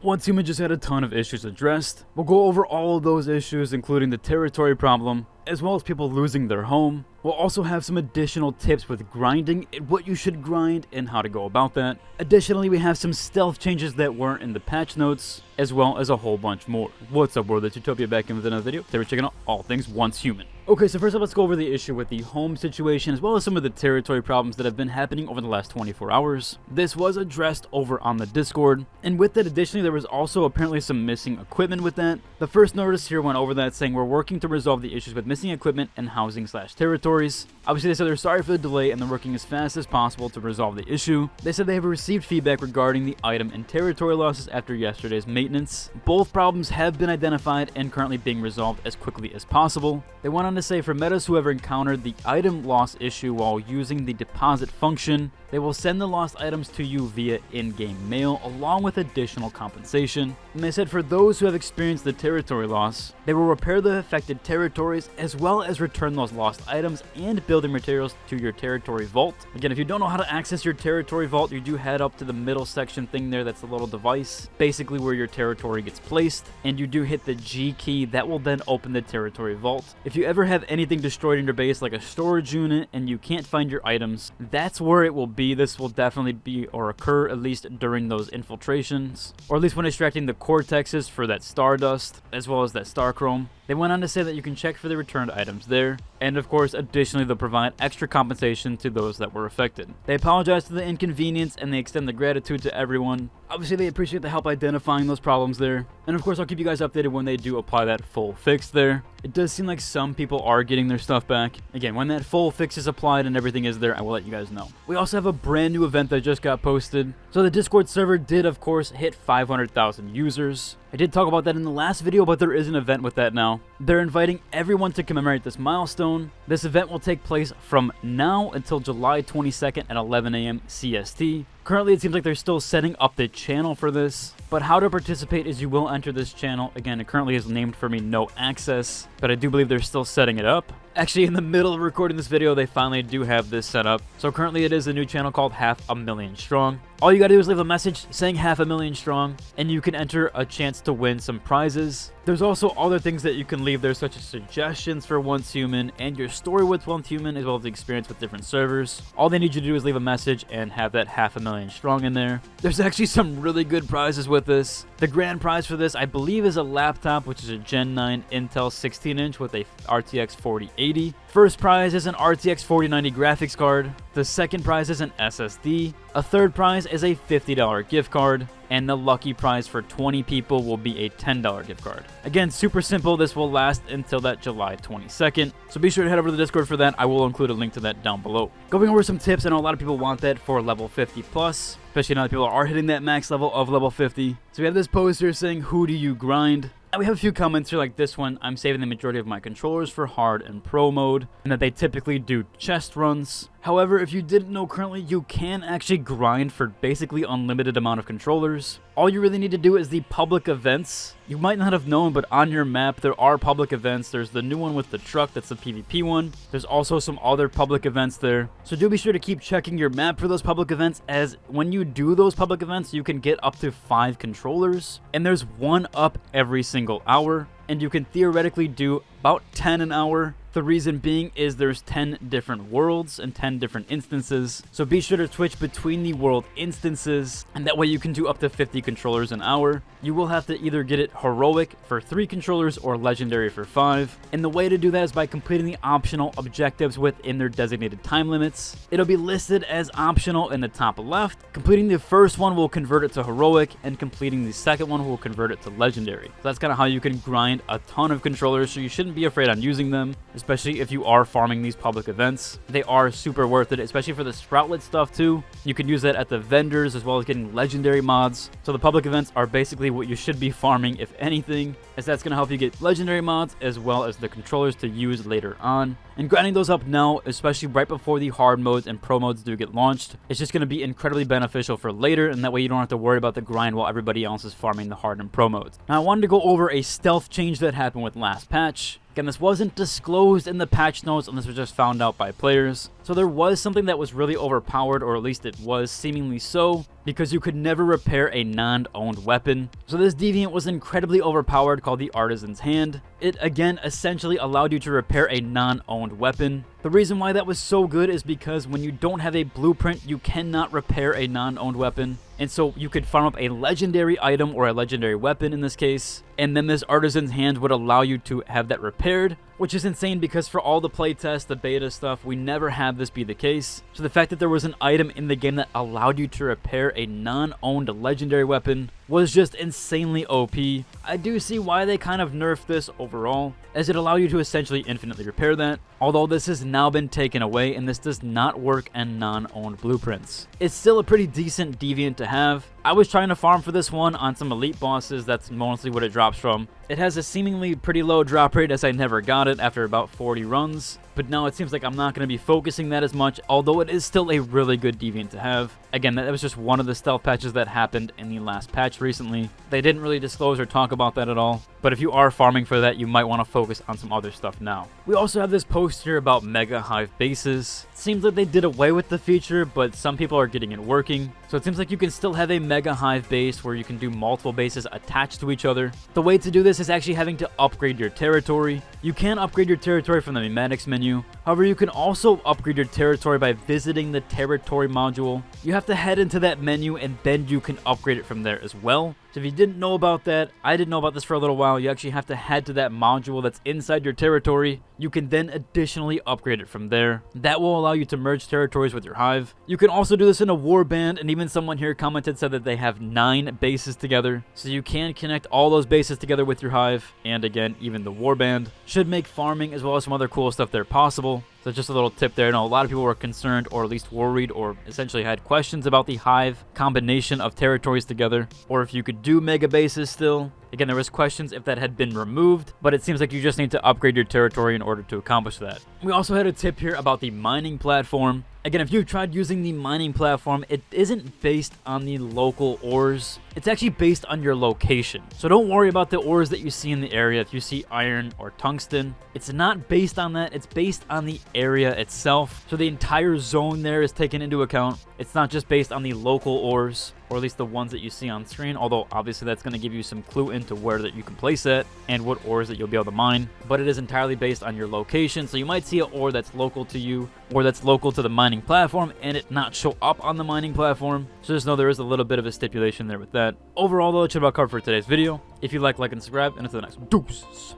Once Human just had a ton of issues addressed. We'll go over all of those issues, including the territory problem, as well as people losing their home. We'll also have some additional tips with grinding, what you should grind, and how to go about that. Additionally, we have some stealth changes that weren't in the patch notes, as well as a whole bunch more. What's up, world? It's Utopia back in with another video. Today we're checking out all things Once Human. Okay, so first up, let's go over the issue with the home situation, as well as some of the territory problems that have been happening over the last 24 hours. This was addressed over on the Discord, and with that, additionally, there was also apparently some missing equipment with that. The first notice here went over that, saying we're working to resolve the issues with missing equipment and housing/territories. Obviously, they said they're sorry for the delay and they're working as fast as possible to resolve the issue. They said they have received feedback regarding the item and territory losses after yesterday's maintenance. Both problems have been identified and currently being resolved as quickly as possible. They went on to say for metas who ever encountered the item loss issue while using the deposit function, they will send the lost items to you via in-game mail along with additional compensation. And they said for those who have experienced the territory loss, they will repair the affected territories as well as return those lost items and building materials to your territory vault. Again, if you don't know how to access your territory vault, you do head up to the middle section thing there. That's a little device, basically where your territory gets placed, and you do hit the G key. That will then open the territory vault. If you ever have anything destroyed in your base like a storage unit and you can't find your items, that's where it will be. This will definitely be or occur at least during those infiltrations, or at least when extracting the cortexes for that stardust as well as that star chrome. They went on to say that you can check for the returned items there, and of course, additionally, they'll provide extra compensation to those that were affected. They apologize for the inconvenience and they extend the gratitude to everyone. Obviously, they appreciate the help identifying those problems there, and of course, I'll keep you guys updated when they do apply that full fix there. It does seem like some people are getting their stuff back. Again, when that full fix is applied and everything is there, I will let you guys know. We also have a brand new event that just got posted. So the Discord server did, of course, hit 500,000 users. I did talk about that in the last video, but there is an event with that now. They're inviting everyone to commemorate this milestone. This event will take place from now until July 22nd at 11 a.m. CST. Currently, it seems like they're still setting up the channel for this, but how to participate is you will enter this channel. Again, it currently is named for me no access, but I do believe they're still setting it up. Actually, in the middle of recording this video, they finally do have this set up. So currently it is a new channel called 500,000 Strong. All you gotta do is leave a message saying 500,000 Strong, and you can enter a chance to win some prizes. There's also other things that you can leave there, such as suggestions for Once Human and your story with Once Human, as well as the experience with different servers. All they need you to do is leave a message and have that 500,000 Strong in there. There's actually some really good prizes with this. The grand prize for this, I believe, is a laptop, which is a Gen 9 Intel 16-inch with a RTX 4080. First prize is an RTX 4090 graphics card. The second prize is an SSD. A third prize is a $50 gift card. And the lucky prize for 20 people will be a $10 gift card. Again, super simple. This will last until that July 22nd. So be sure to head over to the Discord for that. I will include a link to that down below. Going over some tips. I know a lot of people want that for level 50 plus, especially now that people are hitting that max level of level 50. So we have this post here saying, who do you grind? And we have a few comments here like this one. I'm saving the majority of my controllers for hard and pro mode, and that they typically do chest runs. However, if you didn't know, currently you can actually grind for basically unlimited amount of controllers. All you really need to do is the public events. You might not have known, but on your map there are public events. There's the new one with the truck, that's the PvP one. There's also some other public events there. So do be sure to keep checking your map for those public events, as when you do those public events, you can get up to 5 controllers. And there's one up every single hour. And you can theoretically do about 10 an hour. The reason being is there's 10 different worlds and 10 different instances. So be sure to switch between the world instances, and that way you can do up to 50 controllers an hour. You will have to either get it heroic for 3 controllers or legendary for 5. And the way to do that is by completing the optional objectives within their designated time limits. It'll be listed as optional in the top left. Completing the first one will convert it to heroic, and completing the second one will convert it to legendary. So that's kind of how you can grind a ton of controllers, so you shouldn't be afraid on using them, especially if you are farming these public events. They are super worth it, especially for the Sproutlet stuff too. You can use that at the vendors as well as getting legendary mods. So the public events are basically what you should be farming, if anything, as that's going to help you get legendary mods as well as the controllers to use later on. And grinding those up now, especially right before the hard modes and pro modes do get launched, it's just going to be incredibly beneficial for later, and that way you don't have to worry about the grind while everybody else is farming the hard and pro modes. Now I wanted to go over a stealth change that happened with last patch. Again, this wasn't disclosed in the patch notes, and this was just found out by players. So there was something that was really overpowered, or at least it was seemingly so, because you could never repair a non-owned weapon. So this deviant was incredibly overpowered, called the Artisan's Hand. It again essentially allowed you to repair a non-owned weapon. The reason why that was so good is because when you don't have a blueprint, you cannot repair a non-owned weapon. And so you could farm up a legendary item, or a legendary weapon in this case, and then this Artisan's Hand would allow you to have that repaired, which is insane because for all the playtests, the beta stuff, we never had this be the case. So the fact that there was an item in the game that allowed you to repair a non-owned legendary weapon was just insanely OP. I do see why they kind of nerfed this overall, as it allowed you to essentially infinitely repair that, although this has now been taken away and this does not work in non-owned blueprints. It's still a pretty decent deviant to have. I was trying to farm for this one on some elite bosses, that's mostly what it drops from. It has a seemingly pretty low drop rate, as I never got it after about 40 runs, but now it seems like I'm not going to be focusing that as much, although it is still a really good deviant to have. Again, that was just one of the stealth patches that happened in the last patch recently. They didn't really disclose or talk about that at all, but if you are farming for that, you might want to focus on some other stuff now. We also have this post here about Mega Hive bases. It seems like they did away with the feature, but some people are getting it working. So it seems like you can still have a Mega Hive base where you can do multiple bases attached to each other. The way to do this is actually having to upgrade your territory. You can upgrade your territory from the Memetics menu. However, you can also upgrade your territory by visiting the territory module. You have to head into that menu and then you can upgrade it from there as well. So if you didn't know about that, I didn't know about this for a little while, you actually have to head to that module that's inside your territory. You can then additionally upgrade it from there. That will allow you to merge territories with your hive. You can also do this in a warband, and even someone here commented said that they have 9 bases together. So you can connect all those bases together with your hive, and again, even the warband. Should make farming as well as some other cool stuff there possible. So just a little tip there. I know a lot of people were concerned, or at least worried, or essentially had questions about the hive combination of territories together, or if you could do mega bases still. Again, there was questions if that had been removed, but it seems like you just need to upgrade your territory in order to accomplish that. We also had a tip here about the mining platform. Again, if you've tried using the mining platform, it isn't based on the local ores. It's actually based on your location. So don't worry about the ores that you see in the area. If you see iron or tungsten, it's not based on that. It's based on the area itself. So the entire zone there is taken into account. It's not just based on the local ores, or at least the ones that you see on screen, although obviously that's going to give you some clue into where that you can place it and what ores that you'll be able to mine, but it is entirely based on your location. So you might see an ore that's local to you, or that's local to the mining platform, and it not show up on the mining platform. So just know there is a little bit of a stipulation there with that. Overall though, it should about cover for today's video. If you like and subscribe, and until the next one, deuces.